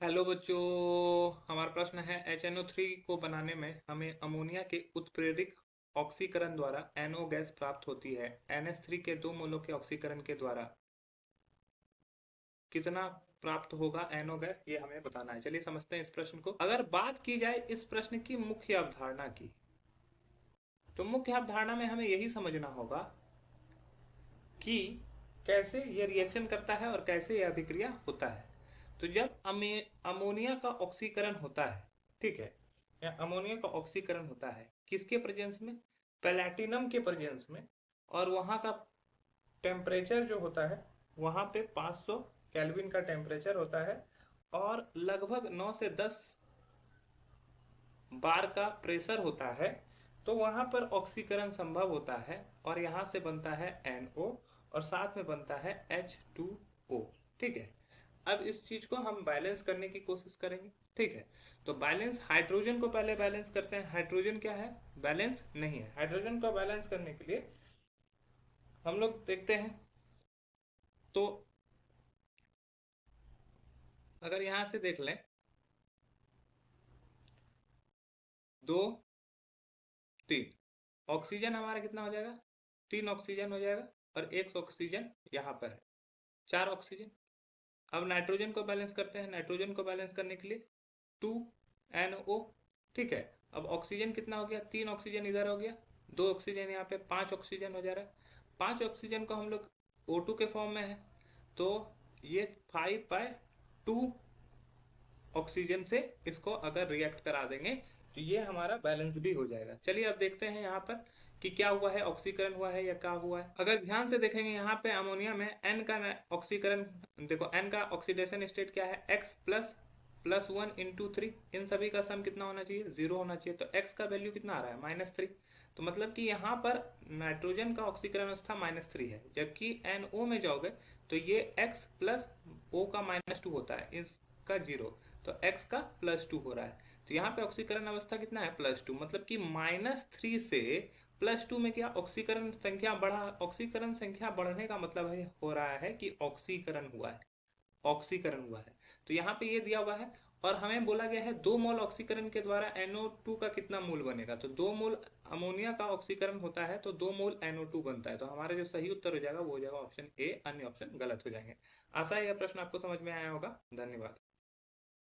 Hello बच्चों। हमारा प्रश्न है HNO3 को बनाने में हमें अमोनिया के उत्प्रेरक ऑक्सीकरण द्वारा NO गैस प्राप्त होती है। NH3 के 2 मोलों के ऑक्सीकरण के द्वारा कितना प्राप्त होगा NO गैस, ये हमें बताना है। चलिए समझते हैं इस प्रश्न को। अगर बात की जाए इस प्रश्न की मुख्य अवधारणा की, तो मुख्य अवधारणा में हमें यही समझना होगा कि कैसे ये रिएक्शन करता है और कैसे यह अभिक्रिया होता है। तो जब अमोनिया का ऑक्सीकरण होता है, ठीक है, या अमोनिया का ऑक्सीकरण होता है किसके प्रेजेंस में? प्लैटिनम के प्रेजेंस में। और वहाँ का टेम्परेचर जो होता है, वहाँ पे 500 केल्विन का टेम्परेचर होता है और लगभग 9 से 10 बार का प्रेशर होता है। तो वहां पर ऑक्सीकरण संभव होता है और यहां से बनता है NO और साथ में बनता है H2O। ठीक है, अब इस चीज को हम बैलेंस करने की कोशिश करेंगे। ठीक है, तो बैलेंस, हाइड्रोजन को पहले बैलेंस करते हैं। हाइड्रोजन क्या है? बैलेंस नहीं है। हाइड्रोजन को बैलेंस करने के लिए हम लोग देखते हैं, तो अगर यहां से देख लें, दो, तीन, ऑक्सीजन हमारा कितना हो जाएगा? 3 ऑक्सीजन हो जाएगा और 1 ऑक्सीजन यहाँ पर है, 4 ऑक्सीजन। अब नाइट्रोजन को बैलेंस करते हैं। नाइट्रोजन को बैलेंस करने के लिए 2NO। ठीक है, अब ऑक्सीजन कितना हो गया? 3 ऑक्सीजन इधर हो गया, 2 ऑक्सीजन यहाँ पे, 5 ऑक्सीजन हो जा रहा है। 5 ऑक्सीजन को हम लोग O2 के फॉर्म में है, तो ये 5/2 ऑक्सीजन से इसको अगर रिएक्ट करा देंगे तो ये हमारा बैलेंस भी हो जाएगा। चलिए अब देखते हैं यहाँ पर कि क्या हुआ है, ऑक्सीकरण हुआ है या क्या हुआ है। अगर ध्यान से देखेंगे यहाँ पे अमोनिया में N का ऑक्सीकरण, देखो N का ऑक्सीडेशन स्टेट क्या है? X ++1 × 3। इन सभी का सम कितना होना चाहिए? 0 होना चाहिए। तो X का वैल्यू कितना आ रहा है? -3। तो मतलब कि यहाँ पर नाइट्रोजन का ऑक्सीकरण अवस्था -3 है, जबकि NO में जाओगे तो ये X + O का -2 होता है, इसका 0। तो x का +2 हो रहा है। तो यहाँ पे ऑक्सीकरण अवस्था कितना है? +2। मतलब कि -3 से +2 में क्या ऑक्सीकरण संख्या बढ़ा? ऑक्सीकरण संख्या बढ़ने का मतलब है, हो रहा है कि ऑक्सीकरण हुआ है, ऑक्सीकरण हुआ है। तो यहाँ पे ये दिया हुआ है और हमें बोला गया है 2 मोल ऑक्सीकरण के द्वारा NO2 का कितना मोल बनेगा। तो 2 मोल अमोनिया का ऑक्सीकरण होता है तो 2 मोल NO2 बनता है। तो हमारा जो सही उत्तर हो जाएगा वो हो जाएगा ऑप्शन ए, अन्य ऑप्शन गलत हो जाएंगे। आशा है यह प्रश्न आपको समझ में आया होगा। धन्यवाद।